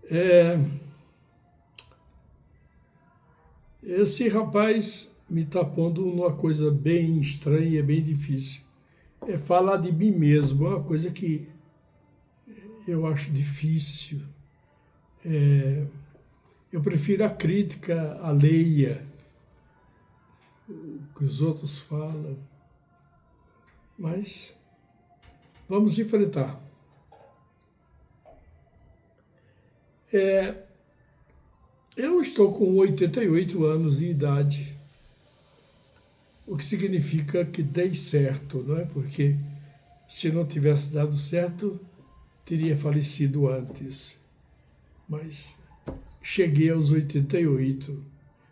É, esse rapaz me está pondo numa coisa bem estranha, bem difícil. É falar de mim mesmo, é uma coisa que eu acho difícil. Eu prefiro a crítica alheia, o que os outros falam, mas vamos enfrentar. Eu estou com 88 anos de idade, o que significa que dei certo, não é? Porque se não tivesse dado certo, teria falecido antes. Mas cheguei aos 88.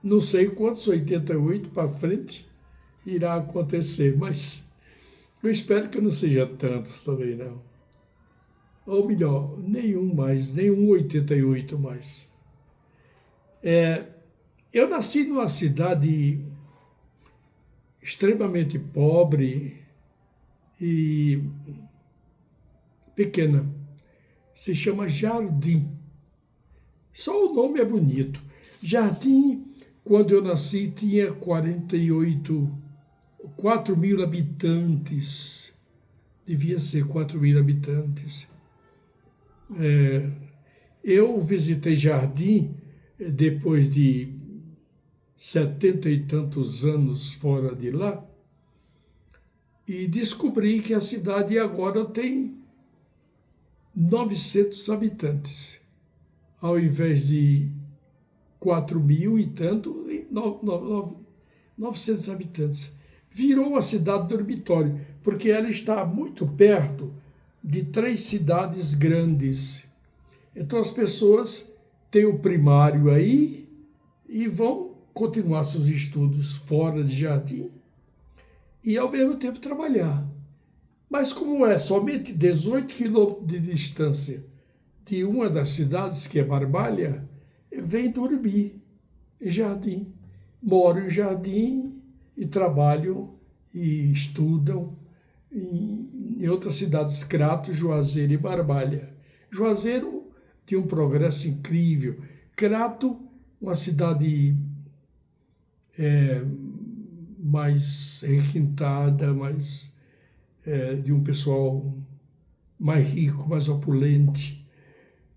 Não sei quantos 88 para frente irá acontecer, mas eu espero que não seja tantos também, não. Ou melhor, nenhum mais, nenhum 88 mais. Eu nasci numa cidade extremamente pobre e pequena. Se chama Jardim. Só o nome é bonito. Jardim, quando eu nasci, tinha 4 mil habitantes. Devia ser 4 mil habitantes. Eu visitei Jardim depois de 70 e tantos anos fora de lá e descobri que a cidade agora tem 900 habitantes, ao invés de 4 mil e tanto, 900 habitantes. Virou a cidade dormitório, porque ela está muito perto de 3 cidades grandes. Então as pessoas têm o primário aí e vão continuar seus estudos fora de Jardim e ao mesmo tempo trabalhar. Mas como é somente 18 quilômetros de distância de uma das cidades, que é Barbalha, vem dormir em Jardim. Moram em Jardim e trabalham e estudam em outras cidades, Crato, Juazeiro e Barbalha. Juazeiro tinha um progresso incrível. Crato, uma cidade mais requintada, mais de um pessoal mais rico, mais opulente.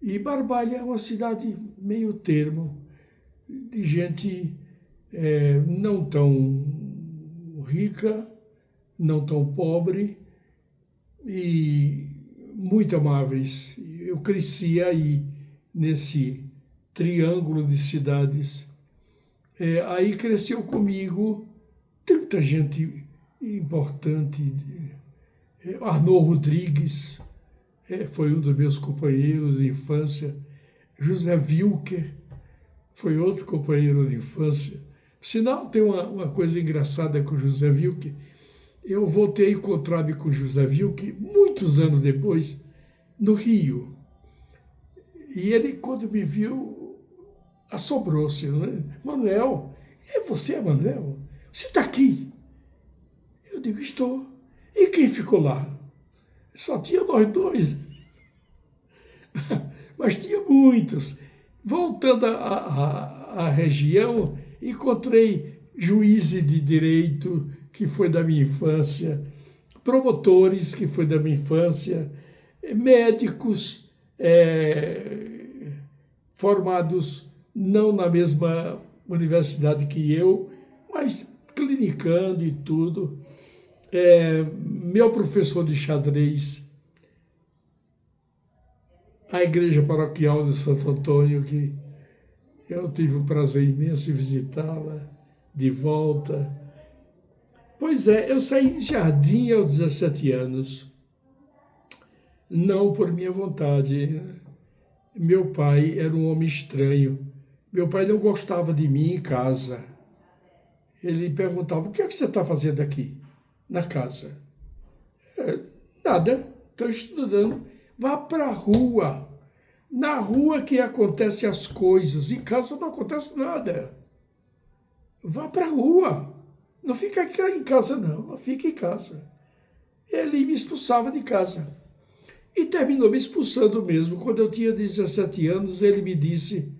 E Barbalha é uma cidade meio termo, de gente não tão rica, não tão pobre e muito amáveis. Eu cresci aí, nesse triângulo de cidades. Aí cresceu comigo tanta gente importante. Arnaud Rodrigues foi um dos meus companheiros de infância. José Wilker foi outro companheiro de infância. Sinal, tem uma coisa engraçada com José Wilker. Eu voltei a encontrar-me com José Wilker muitos anos depois, no Rio. E ele, quando me viu, assombrou-se, né? Manuel, você é Manuel? Você está aqui? Eu digo, estou. E quem ficou lá? Só tinha nós dois. Mas tinha muitos. Voltando à região, encontrei juízes de direito, que foi da minha infância, promotores, que foi da minha infância, médicos formados não na mesma universidade que eu, mas clinicando e tudo. Meu professor de xadrez, a igreja paroquial de Santo Antônio, que eu tive um prazer imenso em visitá-la, de volta. Pois eu saí de Jardim aos 17 anos, não por minha vontade. Meu pai era um homem estranho. Meu pai não gostava de mim em casa. Ele perguntava, o que é que você está fazendo aqui, na casa? Nada, estou estudando. Vá para a rua. Na rua que acontecem as coisas. Em casa não acontece nada. Vá para a rua. Não fica aqui em casa, não. Não fica em casa. Ele me expulsava de casa. E terminou me expulsando mesmo. Quando eu tinha 17 anos, ele me disse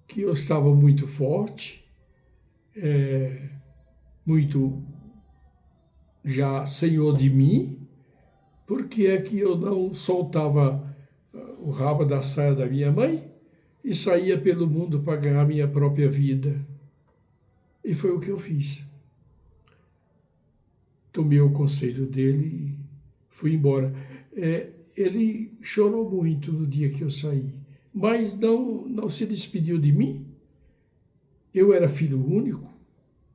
que eu estava muito forte, muito já senhor de mim, porque é que eu não soltava o rabo da saia da minha mãe e saía pelo mundo para ganhar minha própria vida. E foi o que eu fiz. Tomei o conselho dele e fui embora. Ele chorou muito no dia que eu saí, mas não se despediu de mim. Eu era filho único,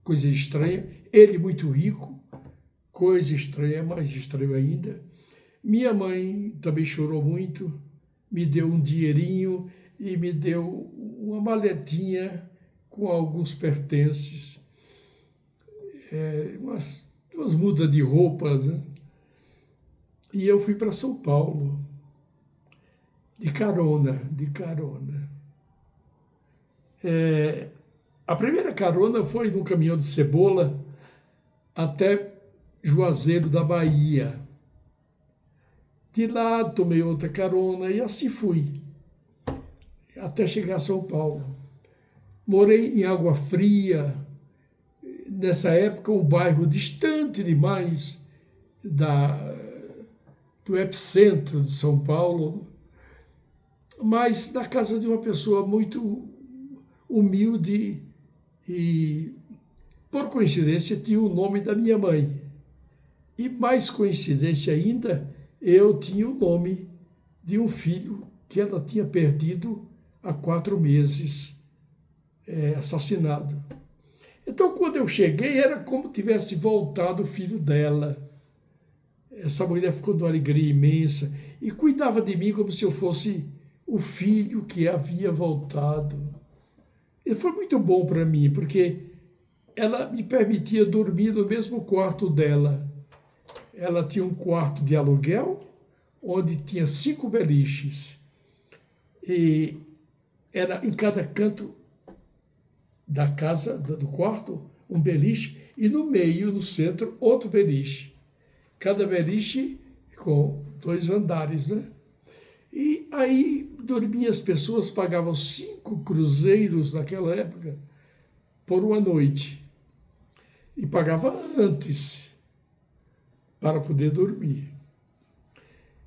coisa estranha. Ele muito rico, coisa estranha, mais estranho ainda. Minha mãe também chorou muito, me deu um dinheirinho e me deu uma maletinha com alguns pertences, umas mudas de roupas, né? E eu fui para São Paulo, de carona. A primeira carona foi num caminhão de cebola até Juazeiro da Bahia. De lá tomei outra carona e assim fui, até chegar a São Paulo. Morei em Água Fria, nessa época um bairro distante demais do epicentro de São Paulo, mas na casa de uma pessoa muito humilde e, por coincidência, tinha o nome da minha mãe. E mais coincidência ainda, eu tinha o nome de um filho que ela tinha perdido há 4 meses, assassinado. Então, quando eu cheguei, era como tivesse voltado o filho dela. Essa mulher ficou de uma alegria imensa e cuidava de mim como se eu fosse o filho que havia voltado. E foi muito bom para mim, porque ela me permitia dormir no mesmo quarto dela. Ela tinha um quarto de aluguel, onde tinha 5 beliches. E era em cada canto da casa, do quarto, um beliche, e no meio, no centro, outro beliche. Cada beliche com 2 andares, né? E aí dormiam as pessoas, pagavam 5 cruzeiros naquela época por uma noite. E pagava antes para poder dormir.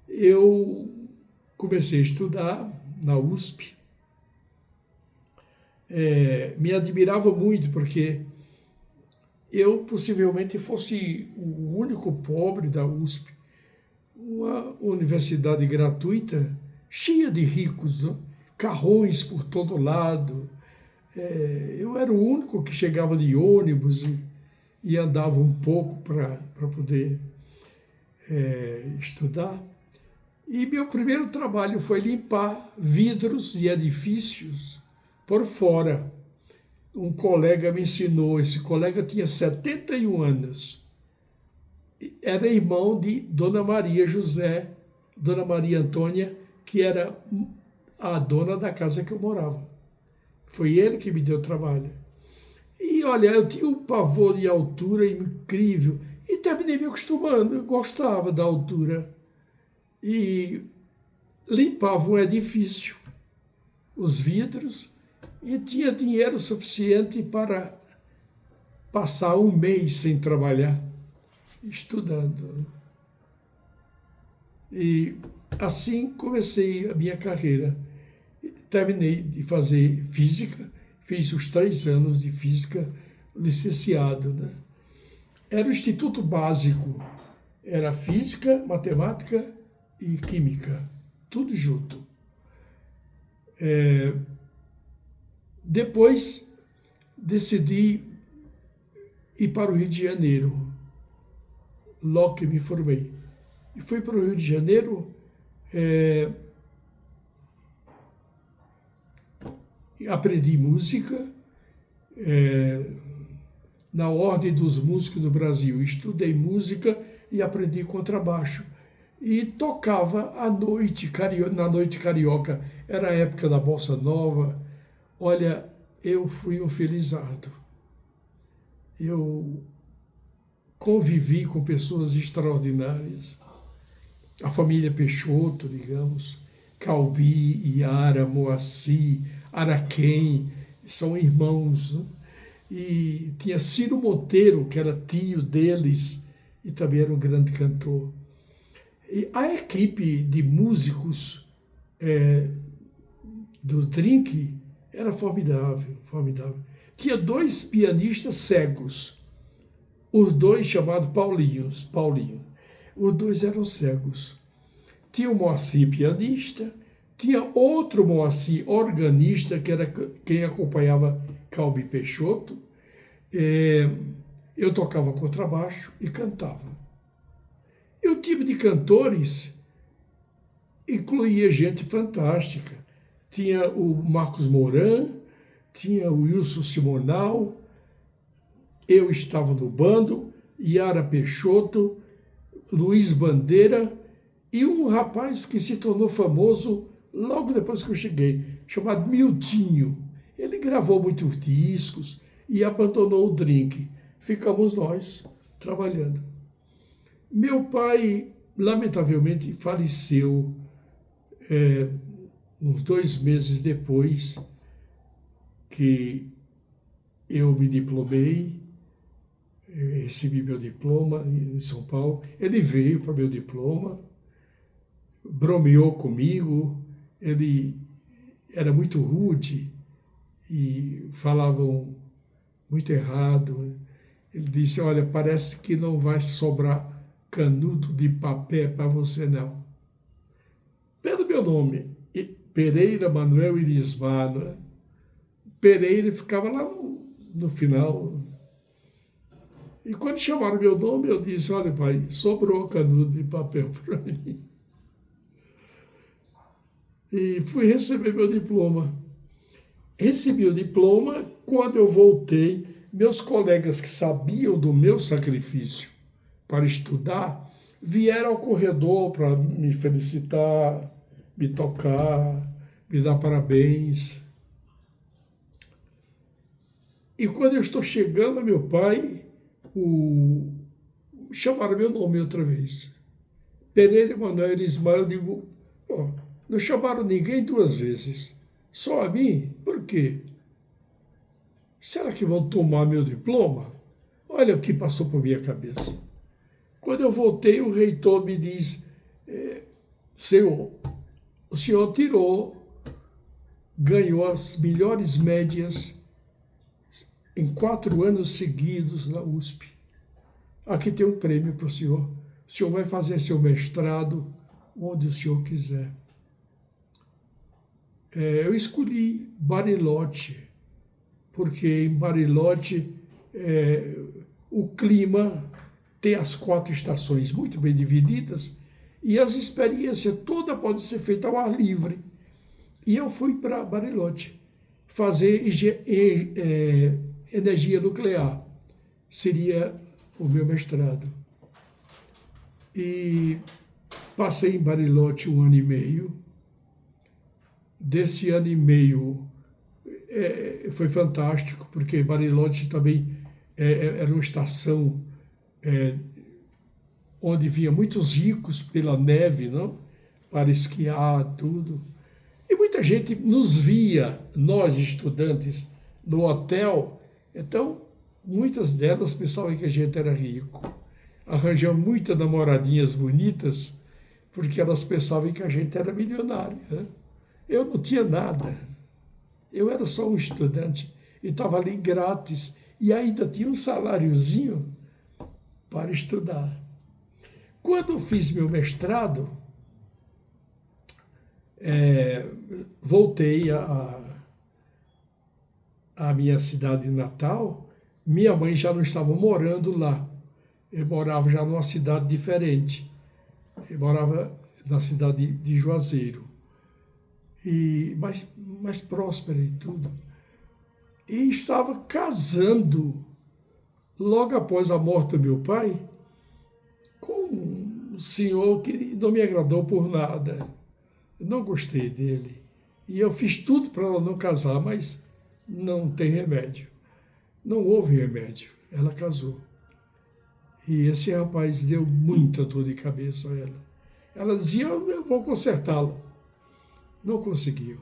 Eu comecei a estudar na USP. Me admirava muito, porque eu possivelmente fosse o único pobre da USP, uma universidade gratuita, cheia de ricos, né? Carrões por todo lado. Eu era o único que chegava de ônibus e andava um pouco para poder estudar. E meu primeiro trabalho foi limpar vidros de edifícios por fora. Um colega me ensinou, esse colega tinha 71 anos. Era irmão de Dona Maria José, Dona Maria Antônia, que era a dona da casa que eu morava. Foi ele que me deu trabalho. E olha, eu tinha um pavor de altura incrível e terminei me acostumando, eu gostava da altura. E limpava um edifício, os vidros, e tinha dinheiro suficiente para passar um mês sem trabalhar, estudando. E assim comecei a minha carreira. Terminei de fazer física, fiz os 3 anos de física, licenciado, né? Era o Instituto Básico, era física, matemática e química, tudo junto. Depois decidi ir para o Rio de Janeiro, logo que me formei. E fui para o Rio de Janeiro, aprendi música, na Ordem dos Músicos do Brasil. Estudei música e aprendi contrabaixo. E tocava à noite, na noite carioca. Era a época da Bossa Nova. Olha, eu fui um felizardo. Eu convivi com pessoas extraordinárias. a família Peixoto, digamos, Calbi, Iara, Moacir, Araquém, são irmãos, né? E tinha Ciro Monteiro, que era tio deles, e também era um grande cantor. E a equipe de músicos do Drink era formidável, formidável. Tinha dois pianistas cegos, os dois chamados Paulinho. Os dois eram cegos. Tinha o Moacir pianista, tinha outro Moacir organista, que era quem acompanhava Calbi Peixoto. Eu tocava contrabaixo e cantava. E o time de cantores incluía gente fantástica. Tinha o Marcos Moran, tinha o Wilson Simonal, eu estava no bando, Iara Peixoto, Luiz Bandeira e um rapaz que se tornou famoso logo depois que eu cheguei, chamado Miltinho. Ele gravou muitos discos e abandonou o Drink. Ficamos nós trabalhando. Meu pai, lamentavelmente, faleceu uns 2 meses depois que eu me diplomei, recebi meu diploma em São Paulo. Ele veio para meu diploma, bromeou comigo, ele era muito rude e falavam muito errado. Ele disse, olha, parece que não vai sobrar canudo de papel para você, não. Pelo meu nome, Pereira Manuel Irismar, né? Pereira ficava lá no final. E quando chamaram meu nome, eu disse, olha, pai, sobrou canudo de papel para mim. E fui receber meu diploma. Recebi o diploma, quando eu voltei, meus colegas que sabiam do meu sacrifício para estudar, vieram ao corredor para me felicitar, me tocar, me dar parabéns. E quando eu estou chegando, meu pai, chamaram meu nome outra vez. Pereira Manuel Irismar, eu digo, não chamaram ninguém 2 vezes, só a mim? Por quê? Será que vão tomar meu diploma? Olha o que passou por minha cabeça. Quando eu voltei, o reitor me diz, senhor, o senhor ganhou as melhores médias em 4 anos seguidos na USP. Aqui tem um prêmio para o senhor. O senhor vai fazer seu mestrado onde o senhor quiser. Eu escolhi Bariloche, porque em Bariloche o clima tem as 4 estações muito bem divididas e as experiências todas podem ser feitas ao ar livre. E eu fui para Bariloche fazer energia nuclear. Seria o meu mestrado. E passei em Bariloche 1 ano e meio. Desse ano e meio foi fantástico, porque Bariloche também era uma estação onde vinha muitos ricos pela neve, não? Para esquiar, tudo. E muita gente nos via, nós estudantes, no hotel. Então, muitas delas pensavam que a gente era rico. Arranjamos muitas namoradinhas bonitas, porque elas pensavam que a gente era milionário, né? Eu não tinha nada. Eu era só um estudante e estava ali grátis e ainda tinha um saláriozinho para estudar. Quando eu fiz meu mestrado, voltei à minha cidade natal. Minha mãe já não estava morando lá. Eu morava já numa cidade diferente. Eu morava na cidade de Juazeiro. Mais próspera e tudo. E estava casando, logo após a morte do meu pai, com um senhor que não me agradou por nada. Eu não gostei dele. E eu fiz tudo para ela não casar, mas não tem remédio. Não houve remédio. Ela casou. E esse rapaz deu muita dor de cabeça a ela. Ela dizia, eu vou consertá-lo. Não conseguiu.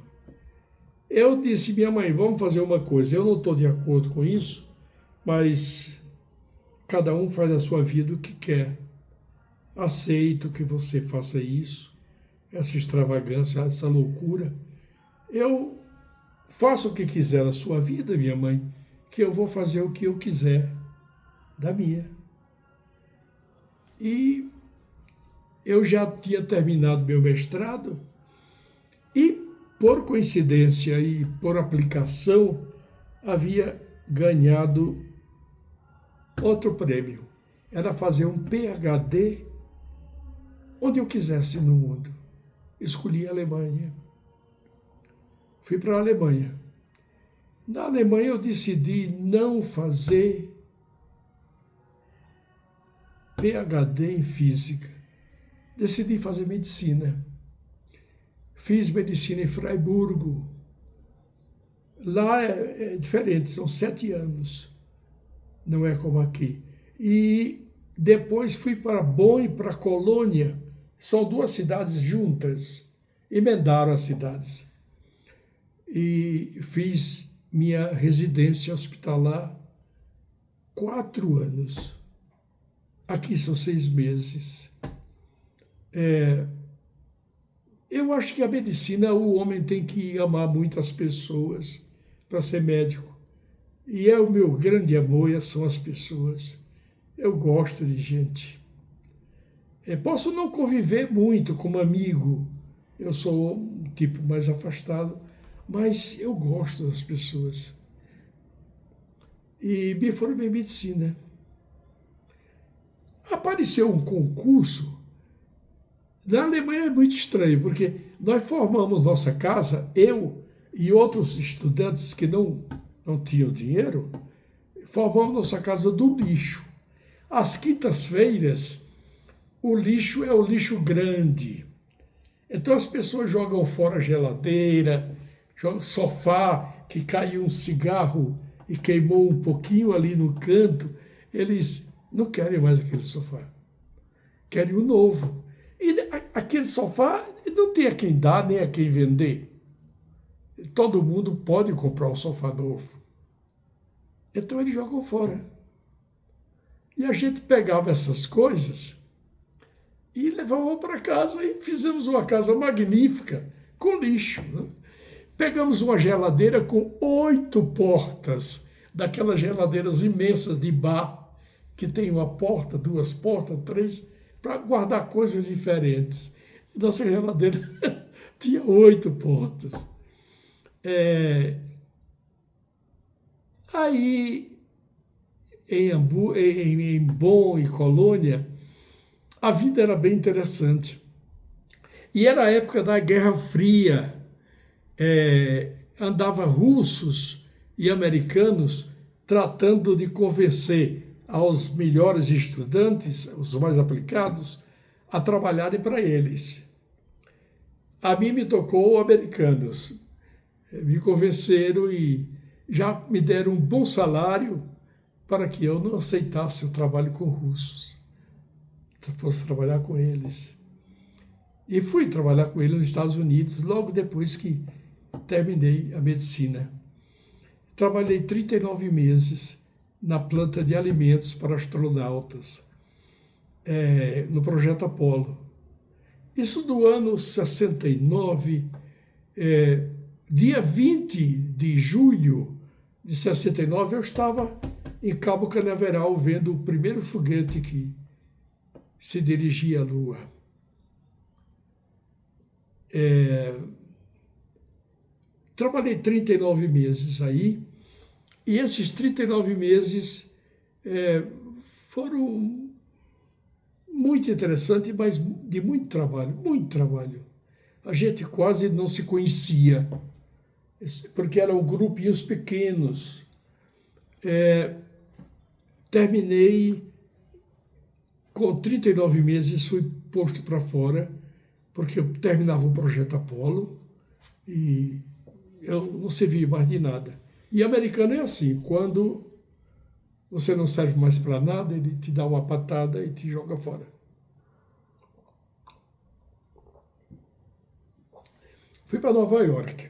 Eu disse, minha mãe, vamos fazer uma coisa. Eu não estou de acordo com isso, mas cada um faz a sua vida o que quer. Aceito que você faça isso, essa extravagância, essa loucura. Eu faço o que quiser na sua vida, minha mãe, que eu vou fazer o que eu quiser da minha. E eu já tinha terminado meu mestrado e, por coincidência e por aplicação, havia ganhado outro prêmio. Era fazer um PhD onde eu quisesse no mundo. Escolhi a Alemanha. Fui para a Alemanha. Na Alemanha eu decidi não fazer PhD em física. Decidi fazer medicina. Fiz medicina em Freiburgo. Lá é diferente, são 7 anos. Não é como aqui. E depois fui para Bonn e para Colônia. São 2 cidades juntas. Emendaram as cidades. E fiz minha residência hospitalar 4 anos. Aqui são 6 meses. Eu acho que a medicina, o homem tem que amar muitas pessoas para ser médico. E o meu grande amor são as pessoas. Eu gosto de gente. Posso não conviver muito como amigo. Eu sou um tipo mais afastado, mas eu gosto das pessoas. E me formei em medicina. Apareceu um concurso. Na Alemanha é muito estranho, porque nós formamos nossa casa, eu e outros estudantes que não tinham dinheiro, formamos nossa casa do lixo. Às quintas-feiras, o lixo é o lixo grande. Então as pessoas jogam fora a geladeira, jogam sofá, que caiu um cigarro e queimou um pouquinho ali no canto. Eles não querem mais aquele sofá. Querem um novo. E aquele sofá não tem a quem dar, nem a quem vender. Todo mundo pode comprar um sofá novo. Então eles jogam fora. E a gente pegava essas coisas e levava para casa e fizemos uma casa magnífica com lixo. Né? Pegamos uma geladeira com 8 portas, daquelas geladeiras imensas de bar, que tem uma porta, 2 portas, 3, para guardar coisas diferentes. Nossa geladeira tinha 8 portas. Aí, em Bonn e Colônia, a vida era bem interessante. E era a época da Guerra Fria. Andava russos e americanos tratando de convencer aos melhores estudantes, os mais aplicados, a trabalharem para eles. A mim me tocou americanos. Me convenceram e já me deram um bom salário para que eu não aceitasse o trabalho com russos, que fosse trabalhar com eles. E fui trabalhar com eles nos Estados Unidos logo depois que terminei a medicina. Trabalhei 39 meses na planta de alimentos para astronautas, no projeto Apollo. Isso do ano 69, dia 20 de julho de 69, eu estava em Cabo Canaveral vendo o primeiro foguete que se dirigia à Lua. Trabalhei 39 meses aí, e esses 39 meses foram muito interessantes, mas de muito trabalho, muito trabalho. A gente quase não se conhecia, porque eram grupinhos pequenos. Terminei com 39 meses, fui posto para fora, porque eu terminava o projeto Apollo e eu não servia mais de nada. E americano é assim, quando você não serve mais para nada, ele te dá uma patada e te joga fora. Fui para Nova York,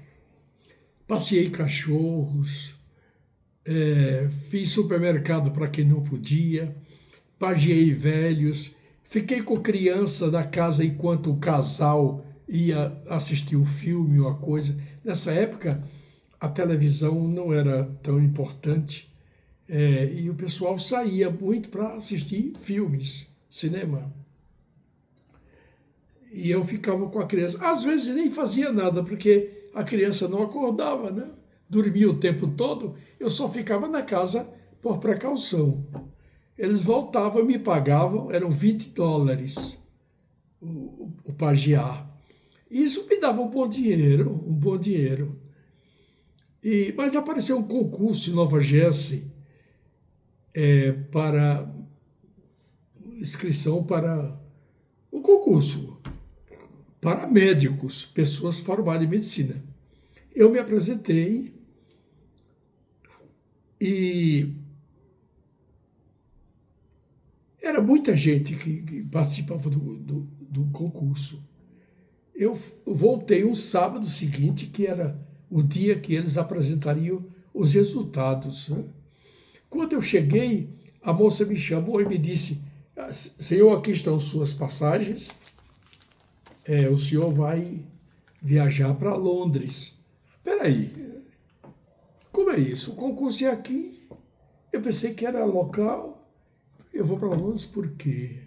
passeei cachorros, fiz supermercado para quem não podia, pajeei velhos, fiquei com criança na casa enquanto o casal ia assistir um filme ou a coisa. Nessa época, a televisão não era tão importante e o pessoal saía muito para assistir filmes, cinema. E eu ficava com a criança. Às vezes nem fazia nada, porque a criança não acordava, né? Dormia o tempo todo, eu só ficava na casa por precaução. Eles voltavam, me pagavam, eram $20 o pajear. Isso me dava um bom dinheiro, um bom dinheiro. Mas apareceu um concurso em Nova Jersey para inscrição para um concurso para médicos, pessoas formadas em medicina. Eu me apresentei e era muita gente que participava do concurso. Eu voltei um sábado seguinte, que era o dia que eles apresentariam os resultados, né? Quando eu cheguei, a moça me chamou e me disse: senhor, aqui estão suas passagens, o senhor vai viajar para Londres. Espera aí, como é isso? O concurso é aqui? Eu pensei que era local. Eu vou para Londres por quê?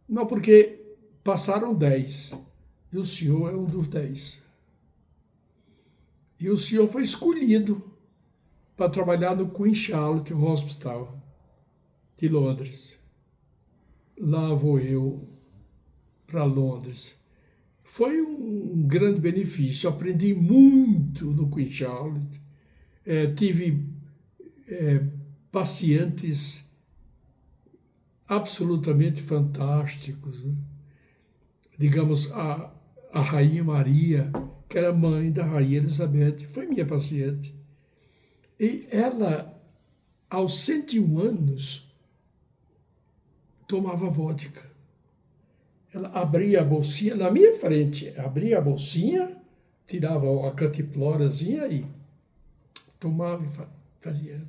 Não, porque passaram 10 e o senhor é um dos 10. E o senhor foi escolhido para trabalhar no Queen Charlotte Hospital de Londres. Lá vou eu para Londres. Foi um grande benefício. Aprendi muito no Queen Charlotte. Tive pacientes absolutamente fantásticos, né? Digamos, a Rainha Maria, que era mãe da Rainha Elizabeth, foi minha paciente. E ela, aos 101 anos, tomava vodka. Ela abria a bolsinha na minha frente, abria a bolsinha, tirava a cantimplorazinha e tomava e fazia.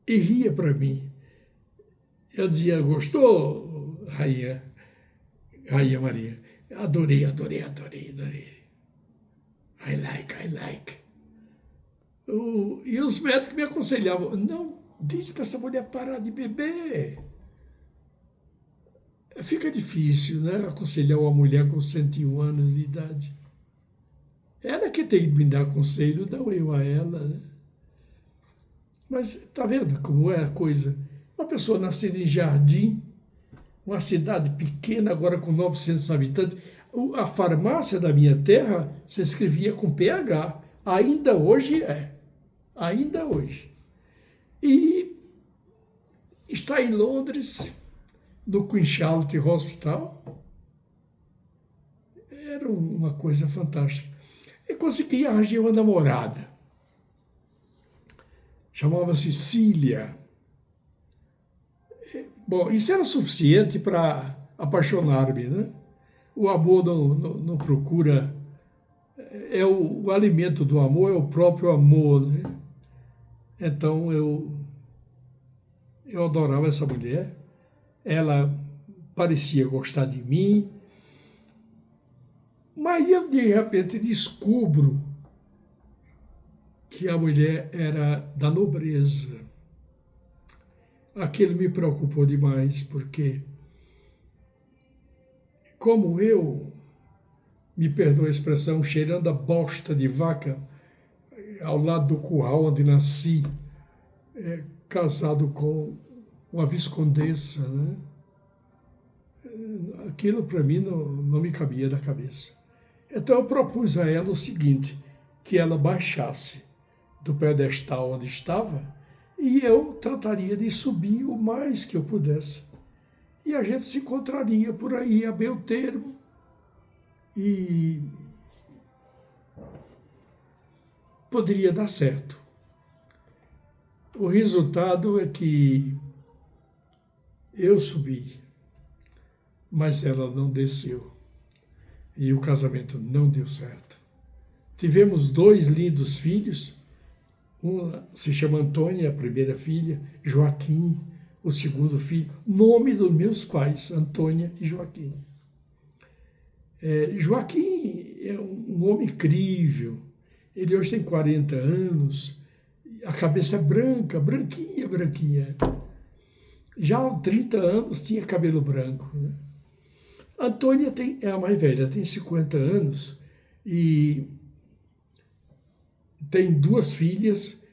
E ria para mim. Eu dizia: gostou, Rainha Maria? Adorei. I like. E os médicos me aconselhavam: não, diz para essa mulher parar de beber. Fica difícil, né? Aconselhar uma mulher com 101 anos de idade. Ela que tem que me dar conselho, não eu a ela, né? Mas tá vendo como é a coisa? Uma pessoa nascida em Jardim, uma cidade pequena, agora com 900 habitantes. A farmácia da minha terra se escrevia com PH. Ainda hoje é. Ainda hoje. E está em Londres, no Queen Charlotte Hospital. Era uma coisa fantástica. E consegui arranjar uma namorada. Chamava-se Cília. Bom, isso era suficiente para apaixonar-me, né? O amor não procura... o alimento do amor é o próprio amor, né? Então eu adorava essa mulher. Ela parecia gostar de mim. Mas eu, de repente, descubro que a mulher era da nobreza. Aquilo me preocupou demais, porque, como eu, me perdoa a expressão, cheirando a bosta de vaca, ao lado do curral onde nasci, casado com uma viscondessa, né? Aquilo para mim não me cabia da cabeça. Então eu propus a ela o seguinte, que ela baixasse do pedestal onde estava e eu trataria de subir o mais que eu pudesse. E a gente se encontraria por aí a meio termo e poderia dar certo. O resultado é que eu subi, mas ela não desceu. e o casamento não deu certo. Tivemos 2 lindos filhos, uma se chama Antônia, a primeira filha, Joaquim, o segundo filho, nome dos meus pais, Antônia e Joaquim. Joaquim é um homem incrível, ele hoje tem 40 anos, a cabeça é branca, branquinha, branquinha. Já há 30 anos tinha cabelo branco. Né? Antônia é a mais velha, tem 50 anos e tem 2 filhas,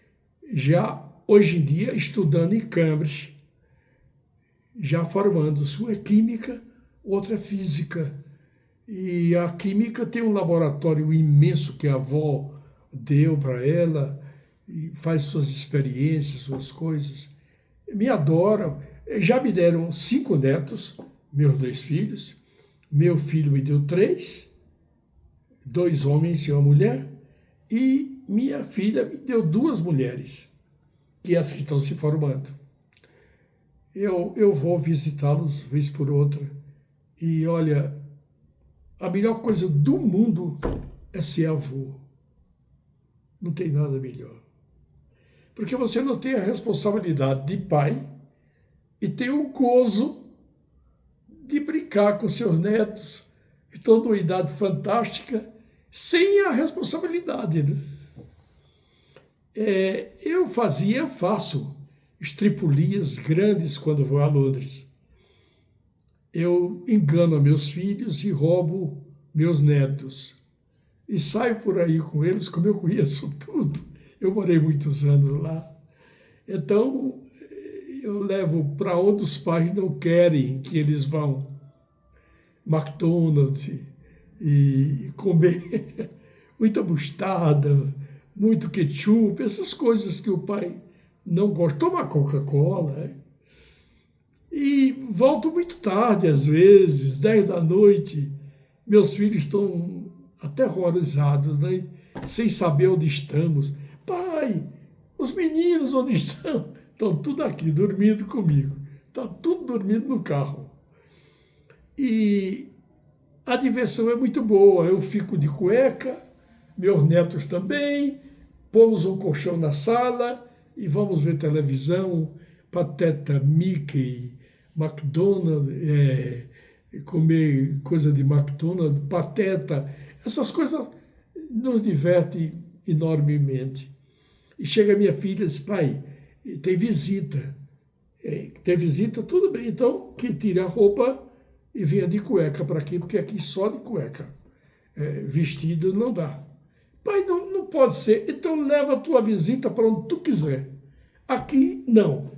já hoje em dia estudando em Cambridge, já formando. Uma é química, outra é física. E a química tem um laboratório imenso que a avó deu para ela, e faz suas experiências, suas coisas. Me adoram. Já me deram 5 netos, meus 2 filhos. Meu filho me deu 3, 2 homens e uma mulher. E minha filha me deu 2 mulheres, que é as que estão se formando. Eu vou visitá-los vez por outra. E olha, a melhor coisa do mundo é ser avô. Não tem nada melhor. Porque você não tem a responsabilidade de pai e tem o gozo de brincar com seus netos, que estão numa idade fantástica, sem a responsabilidade. Né? Faço estripulias grandes quando vou a Londres. Eu engano meus filhos e roubo meus netos. E saio por aí com eles, como eu conheço tudo. Eu morei muitos anos lá. Então, eu levo para onde os pais não querem que eles vão. McDonald's e comer muita mostarda, muito ketchup, essas coisas que o pai não gosta. Toma Coca-Cola. Né? E volto muito tarde, às vezes, 10 da noite. Meus filhos estão aterrorizados, né? Sem saber onde estamos. Pai, os meninos onde estão? Estão tudo aqui, dormindo comigo. Está tudo dormindo no carro. E a diversão é muito boa. Eu fico de cueca, meus netos também, pomos um colchão na sala e vamos ver televisão, Pateta, Mickey, McDonald's, comer coisa de McDonald's, Pateta, essas coisas nos divertem enormemente. E chega minha filha e diz, pai, tem visita. Tem visita, tudo bem, então que tire a roupa e venha de cueca para aqui, porque aqui só de cueca. Vestido não dá. Pai, não pode ser, então leva a tua visita para onde tu quiser. Aqui, não.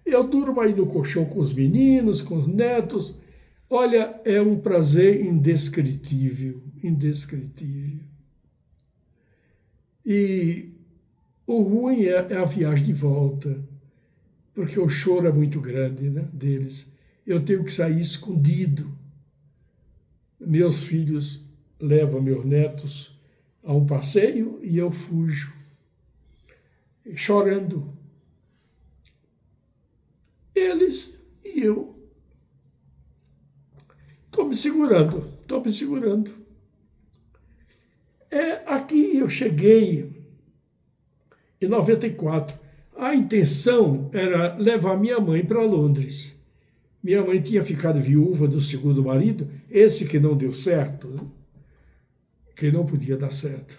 Eu durmo aí no colchão com os meninos, com os netos. Olha, é um prazer indescritível, indescritível. E o ruim é a viagem de volta, porque o choro é muito grande, né, deles. Eu tenho que sair escondido. Meus filhos levam meus netos a um passeio e eu fujo, chorando. Eles e eu. Estou me segurando. Aqui eu cheguei em 94. A intenção era levar minha mãe para Londres. Minha mãe tinha ficado viúva do segundo marido, esse que não deu certo, né? Que não podia dar certo.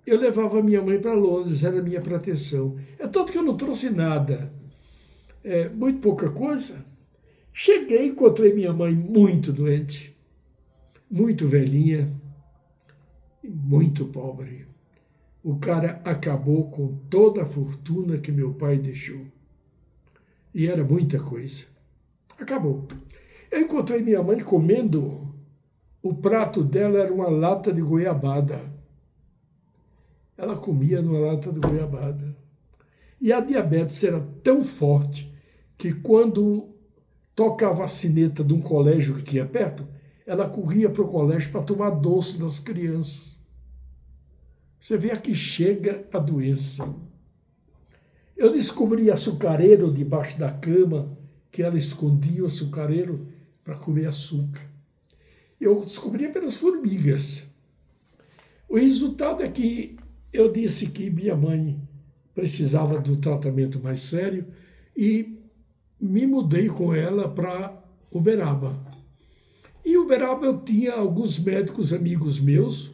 Eu levava minha mãe para Londres, era a minha proteção. É tanto que eu não trouxe nada. Muito pouca coisa. Cheguei, encontrei minha mãe muito doente, muito velhinha, muito pobre. O cara acabou com toda a fortuna que meu pai deixou. E era muita coisa. Acabou. Eu encontrei minha mãe comendo, o prato dela era uma lata de goiabada. Ela comia numa lata de goiabada. E a diabetes era tão forte que quando tocava a sineta de um colégio que tinha perto, ela corria para o colégio para tomar doce das crianças. Você vê a que chega a doença. Eu descobri açucareiro debaixo da cama, que ela escondia o açucareiro para comer açúcar. Eu descobria pelas formigas. O resultado é que eu disse que minha mãe precisava de um tratamento mais sério e me mudei com ela para Uberaba. Em Uberaba eu tinha alguns médicos amigos meus,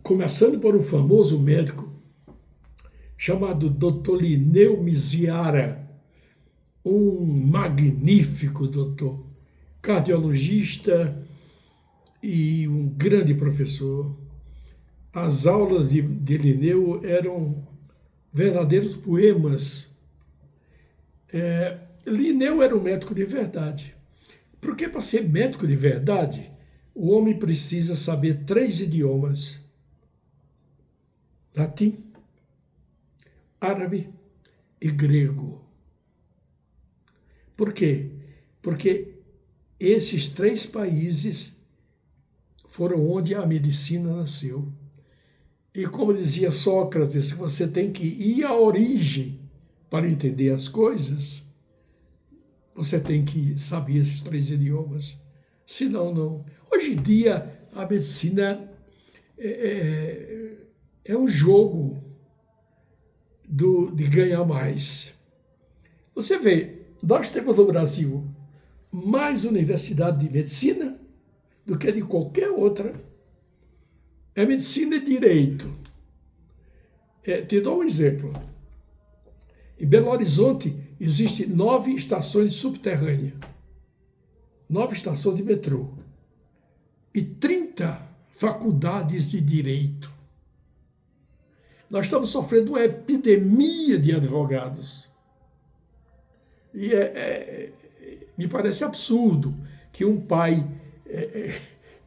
começando por um famoso médico chamado Dr. Lineu Miziara, um magnífico doutor, cardiologista e um grande professor. As aulas de Lineu eram verdadeiros poemas. Lineu era um médico de verdade. Porque para ser médico de verdade, o homem precisa saber 3 idiomas: latim, árabe e grego. Por quê? Porque esses 3 países foram onde a medicina nasceu. E como dizia Sócrates, você tem que ir à origem para entender as coisas. Você tem que saber esses 3 idiomas. Senão, não. Hoje em dia, a medicina é um jogo de ganhar mais. Você vê, nós temos no Brasil mais universidade de medicina do que de qualquer outra. É medicina e direito. Te dou um exemplo. Em Belo Horizonte, existem 9 estações subterrâneas, 9 estações de metrô e 30 faculdades de direito. Nós estamos sofrendo uma epidemia de advogados. E me parece absurdo que um pai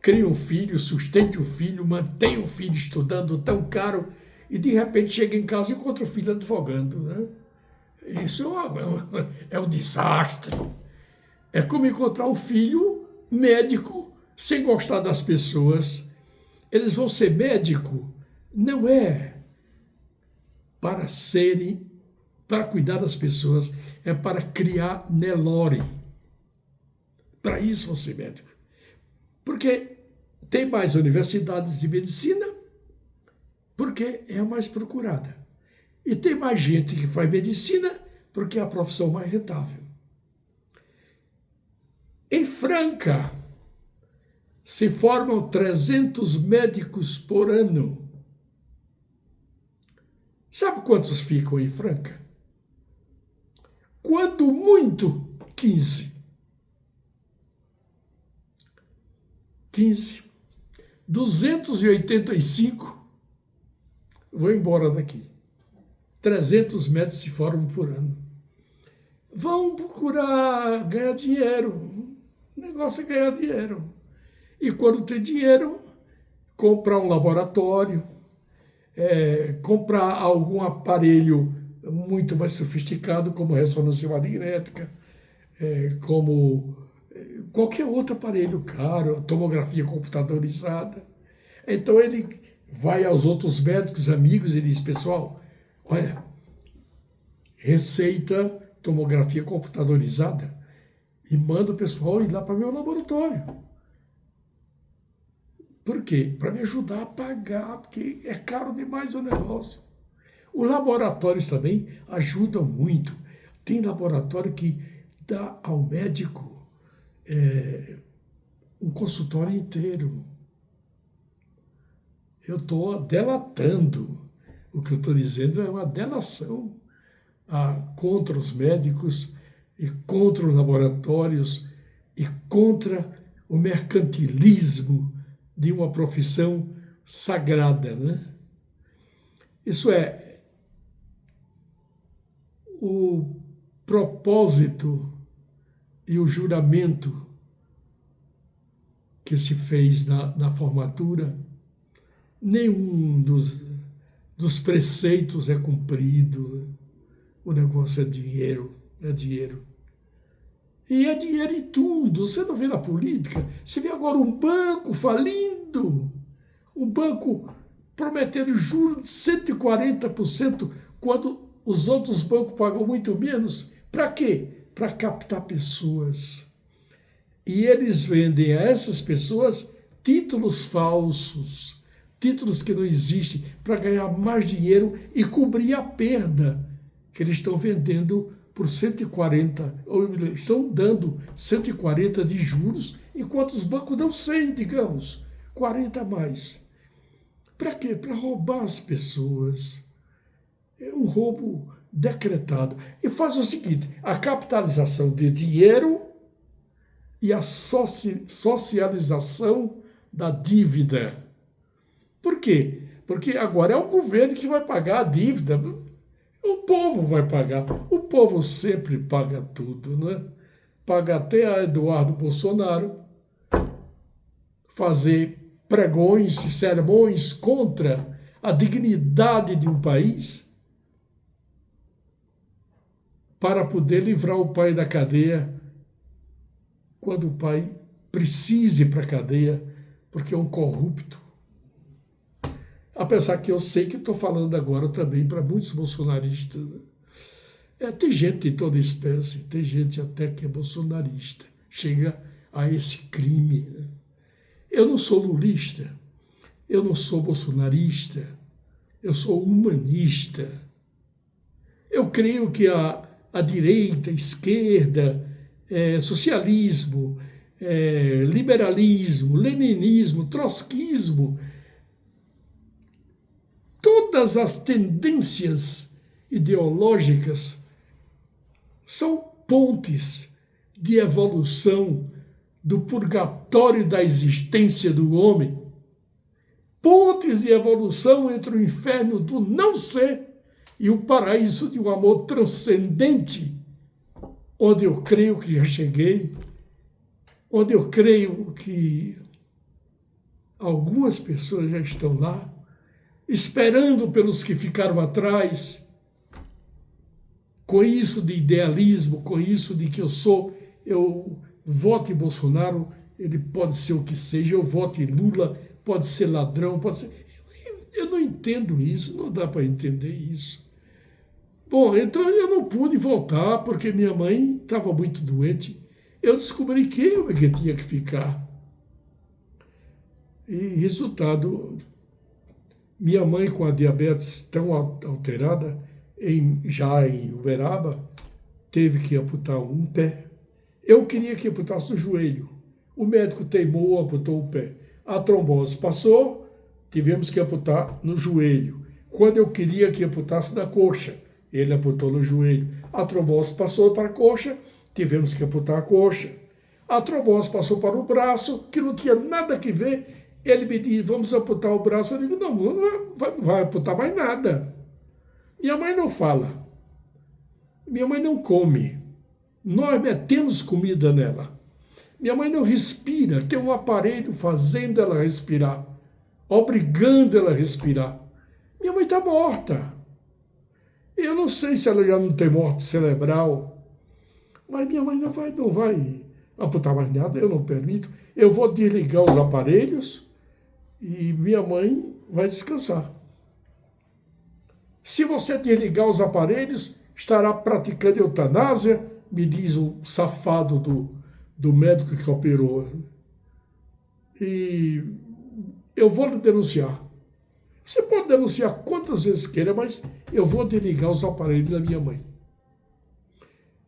crie um filho, sustente o filho, mantenha o filho estudando tão caro e de repente chega em casa e encontra o filho advogando, né? Isso é um desastre. É como encontrar um filho médico sem gostar das pessoas. Eles vão ser médico, não é para cuidar das pessoas, é para criar Nelore. Para isso vão ser médico. Porque tem mais universidades de medicina, porque é a mais procurada. E tem mais gente que faz medicina, porque é a profissão mais rentável. Em Franca, se formam 300 médicos por ano. Sabe quantos ficam em Franca? Quanto muito, 15. 15. 285 vão embora daqui. 300 médicos se formam por ano. Vão procurar ganhar dinheiro. O negócio é ganhar dinheiro. E quando tem dinheiro, comprar um laboratório, comprar algum aparelho muito mais sofisticado, como ressonância magnética, como qualquer outro aparelho caro, tomografia computadorizada. Então ele vai aos outros médicos, amigos, e diz: pessoal, olha, receita tomografia computadorizada, e manda o pessoal ir lá para meu laboratório. Por quê? Para me ajudar a pagar, porque é caro demais o negócio. Os laboratórios também ajudam muito. Tem laboratório que dá ao médico um consultório inteiro. Eu estou delatando. O que eu estou dizendo é uma delação contra os médicos e contra os laboratórios e contra o mercantilismo de uma profissão sagrada, né? Isso é, o propósito e o juramento que se fez na formatura, nenhum dos preceitos é cumprido. O negócio é dinheiro, é dinheiro. E é dinheiro em tudo. Você não vê na política. Você vê agora um banco falindo. Um banco prometendo juros de 140%, quando os outros bancos pagam muito menos. Para quê? Para captar pessoas. E eles vendem a essas pessoas títulos falsos, títulos que não existem, para ganhar mais dinheiro e cobrir a perda que eles estão vendendo por 140, ou estão dando 140 de juros, enquanto os bancos dão 100, digamos, 40 a mais. Para quê? Para roubar as pessoas. É um roubo decretado. E faz o seguinte, a capitalização de dinheiro e a socialização da dívida. Por quê? Porque agora é o governo que vai pagar a dívida. O povo vai pagar. O povo sempre paga tudo, né? Paga até a Eduardo Bolsonaro fazer pregões e sermões contra a dignidade de um país para poder livrar o pai da cadeia quando o pai precise ir para a cadeia porque é um corrupto. Apesar que eu sei que estou falando agora também para muitos bolsonaristas. Né? Tem gente de toda espécie, tem gente até que é bolsonarista. Chega a esse crime. Né? Eu não sou lulista, eu não sou bolsonarista, eu sou humanista. Eu creio que a direita, a esquerda, socialismo, liberalismo, leninismo, trotskismo, todas as tendências ideológicas são pontes de evolução do purgatório da existência do homem, pontes de evolução entre o inferno do não ser e o paraíso de um amor transcendente, onde eu creio que já cheguei, onde eu creio que algumas pessoas já estão lá, esperando pelos que ficaram atrás, com isso de idealismo, com isso de que eu voto em Bolsonaro, ele pode ser o que seja, eu voto em Lula, pode ser ladrão, pode ser... Eu não entendo isso, não dá para entender isso. Bom, então eu não pude voltar porque minha mãe estava muito doente. Eu descobri que eu é que tinha que ficar. E resultado, minha mãe com a diabetes tão alterada, já em Uberaba, teve que amputar um pé. Eu queria que amputasse o joelho. O médico teimou, amputou o pé. A trombose passou, tivemos que amputar no joelho. Quando eu queria que amputasse na coxa, ele amputou no joelho. A trombose passou para a coxa, tivemos que amputar a coxa. A trombose passou para o braço, que não tinha nada que ver. Ele me disse, vamos amputar o braço. Eu digo, não vai amputar mais nada. Minha mãe não fala. Minha mãe não come. Nós metemos comida nela. Minha mãe não respira. Tem um aparelho fazendo ela respirar, obrigando ela a respirar. Minha mãe está morta. Eu não sei se ela já não tem morte cerebral, mas minha mãe não vai amputar mais nada, eu não permito. Eu vou desligar os aparelhos e minha mãe vai descansar. Se você desligar os aparelhos, estará praticando eutanásia, me diz o safado do médico que operou. E eu vou lhe denunciar. Você pode denunciar quantas vezes queira, mas eu vou desligar os aparelhos da minha mãe.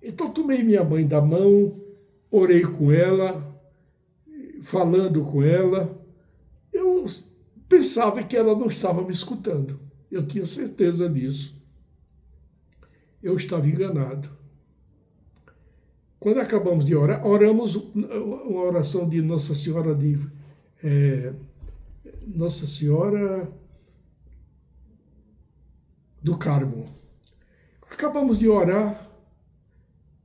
Então tomei minha mãe da mão, orei com ela, falando com ela. Eu pensava que ela não estava me escutando. Eu tinha certeza disso. Eu estava enganado. Quando acabamos de orar, oramos uma oração de Nossa Senhora Nossa Senhora do Carmo. Acabamos de orar.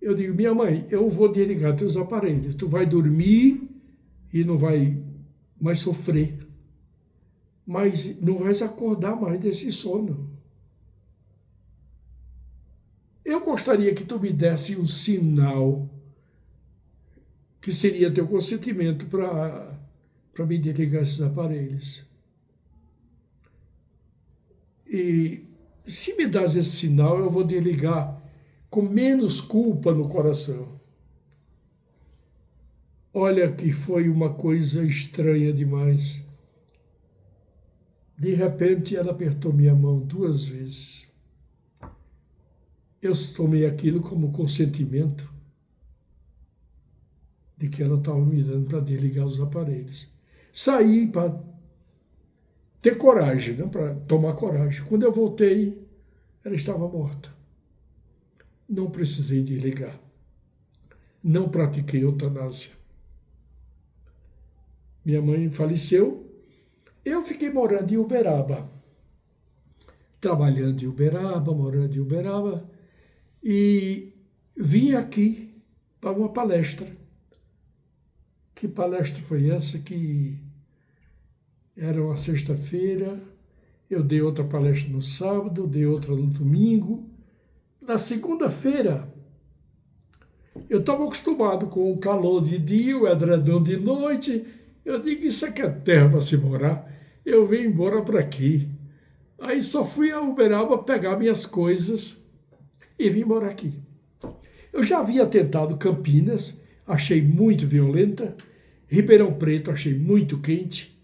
Eu digo, minha mãe, eu vou desligar teus aparelhos. Tu vai dormir e não vai mais sofrer. Mas não vais acordar mais desse sono. Eu gostaria que tu me desse um sinal que seria teu consentimento para me desligar esses aparelhos. E se me das esse sinal, eu vou desligar com menos culpa no coração. Olha que foi uma coisa estranha demais. De repente, ela apertou minha mão 2 vezes. Eu tomei aquilo como consentimento de que ela estava me dando para desligar os aparelhos. Saí para ter coragem, né? Para tomar coragem. Quando eu voltei, ela estava morta. Não precisei desligar. Não pratiquei eutanásia. Minha mãe faleceu. Eu fiquei morando em Uberaba. Trabalhando em Uberaba, morando em Uberaba. E vim aqui para uma palestra. Que palestra foi essa? Que era uma sexta-feira. Eu dei outra palestra no sábado, dei outra no domingo. Na segunda-feira, eu estava acostumado com o calor de dia, o edredom de noite. Eu digo, isso aqui é terra para se morar. Eu vim embora para aqui. Aí só fui a Uberaba pegar minhas coisas e vim morar aqui. Eu já havia tentado Campinas, achei muito violenta. Ribeirão Preto, achei muito quente.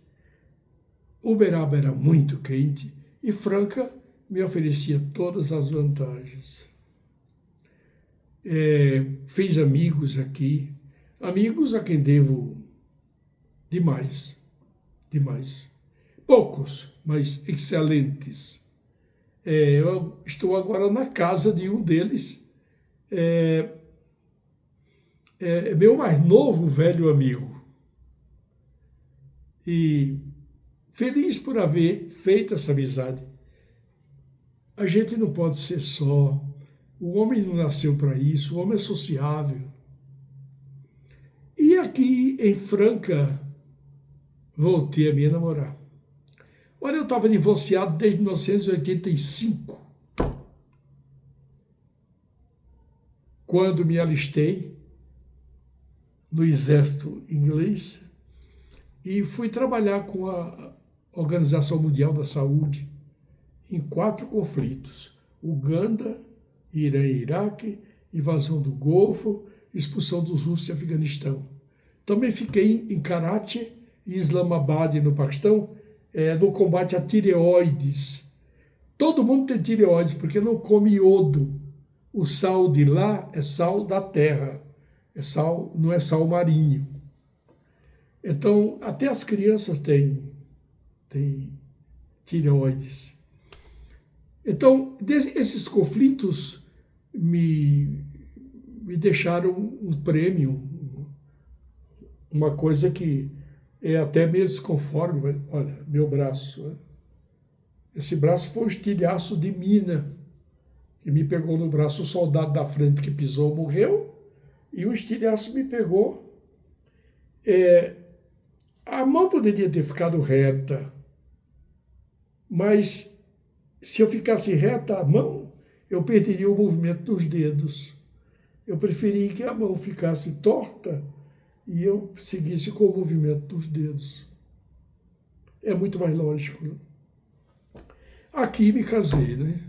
Uberaba era muito quente. E Franca me oferecia todas as vantagens. Fiz amigos aqui. Amigos a quem devo demais. Demais. Poucos, mas excelentes. Eu estou agora na casa de um deles. Meu mais novo velho amigo. E feliz por haver feito essa amizade. A gente não pode ser só. O homem não nasceu para isso. O homem é sociável. E aqui em Franca, voltei a me namorar. Olha, eu estava divorciado desde 1985, quando me alistei no exército inglês e fui trabalhar com a Organização Mundial da Saúde em 4 conflitos: Uganda, Irã e Iraque, invasão do Golfo, expulsão dos russos de Afeganistão. Também fiquei em Karachi e Islamabad, no Paquistão, no combate a tireoides. Todo mundo tem tireoides porque não come iodo. O sal de lá é sal da terra, não é sal marinho. Então, até as crianças têm tireoides. Então, esses conflitos me deixaram um prêmio, uma coisa que é até meio desconforme. Mas, olha, meu braço. Né? Esse braço foi um estilhaço de mina, que me pegou no braço. O soldado da frente que pisou morreu, e o estilhaço me pegou. A mão poderia ter ficado reta, mas se eu ficasse reta a mão, eu perderia o movimento dos dedos. Eu preferi que a mão ficasse torta e eu seguisse com o movimento dos dedos. É muito mais lógico. Né? Aqui me casei, né?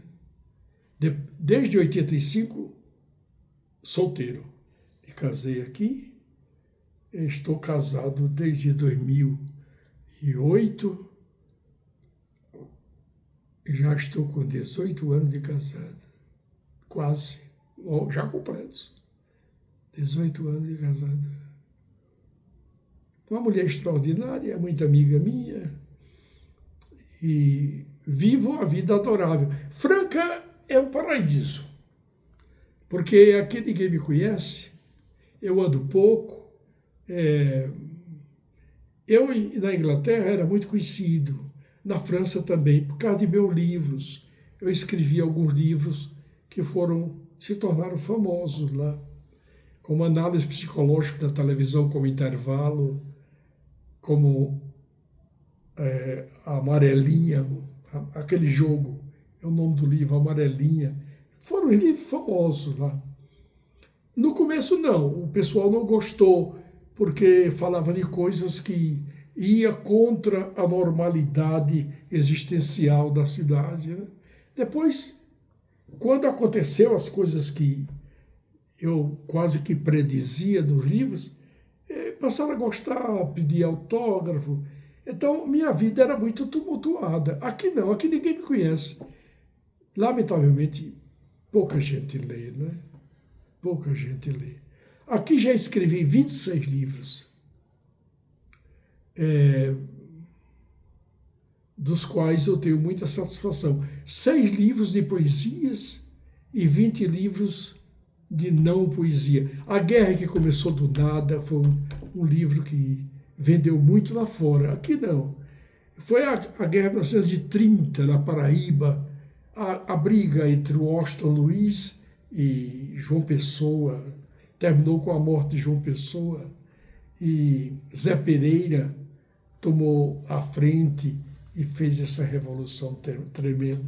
Desde 85, solteiro. Me casei aqui. Estou casado desde 2008. Já estou com 18 anos de casado. Quase. Já completos. 18 anos de casado. Uma mulher extraordinária, muito amiga minha. E vivo a vida adorável. Franca é um paraíso. Porque aqui ninguém me conhece. Eu ando pouco. Eu, na Inglaterra, era muito conhecido. Na França também, por causa de meus livros. Eu escrevi alguns livros que se tornaram famosos lá. Como Análise Psicológica da Televisão como Intervalo, como a Amarelinha, aquele jogo, é o nome do livro, Amarelinha. Foram livros famosos lá. No começo não, o pessoal não gostou, porque falava de coisas que ia contra a normalidade existencial da cidade. Né? Depois, quando aconteceu as coisas que eu quase que predizia nos livros, passaram a gostar, pedir autógrafo. Então, minha vida era muito tumultuada. Aqui não, aqui ninguém me conhece. Lamentavelmente, pouca gente lê, né? Pouca gente lê. Aqui já escrevi 26 livros, dos quais eu tenho muita satisfação. 6 livros de poesias e 20 livros de não poesia. A Guerra que Começou do Nada foi um livro que vendeu muito lá fora. Aqui não. Foi a Guerra de 1930, na Paraíba, a briga entre o Washington Luiz e João Pessoa, terminou com a morte de João Pessoa, e Zé Pereira tomou a frente e fez essa revolução tremenda.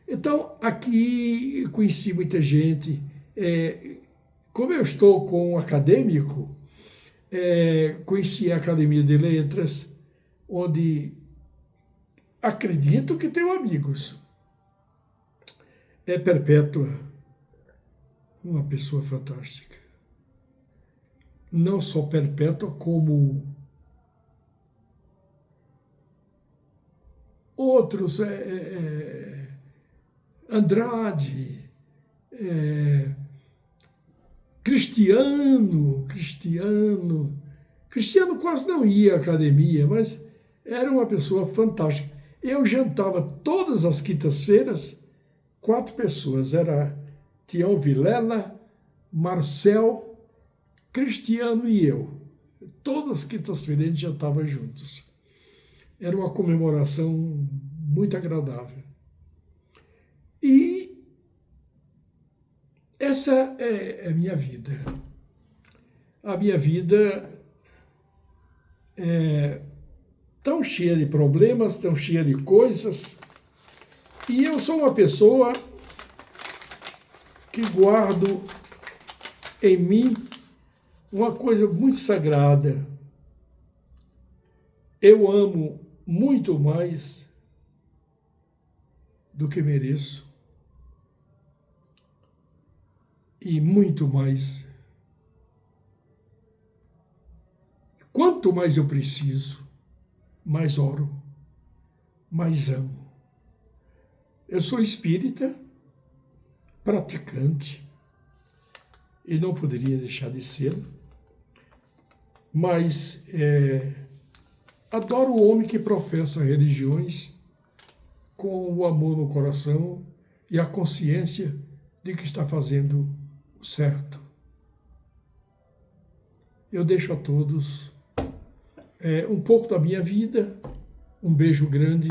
Então, aqui conheci muita gente. Como eu estou com um acadêmico, conheci a Academia de Letras, onde acredito que tenho amigos. Perpétua, uma pessoa fantástica. Não só Perpétua, como outros, Andrade, Cristiano quase não ia à academia, mas era uma pessoa fantástica. Eu jantava todas as quintas-feiras, 4 pessoas, era Tião Vilela, Marcel, Cristiano e eu. Todas as quintas-feiras a gente jantava juntos. Era uma comemoração muito agradável. E essa é a minha vida. A minha vida é tão cheia de problemas, tão cheia de coisas. E eu sou uma pessoa que guardo em mim uma coisa muito sagrada. Eu amo muito mais do que mereço e muito mais. Quanto mais eu preciso, mais oro, mais amo. Eu sou espírita, praticante, e não poderia deixar de ser, mas adoro o homem que professa religiões com o amor no coração e a consciência de que está fazendo o certo. Eu deixo a todos um pouco da minha vida, um beijo grande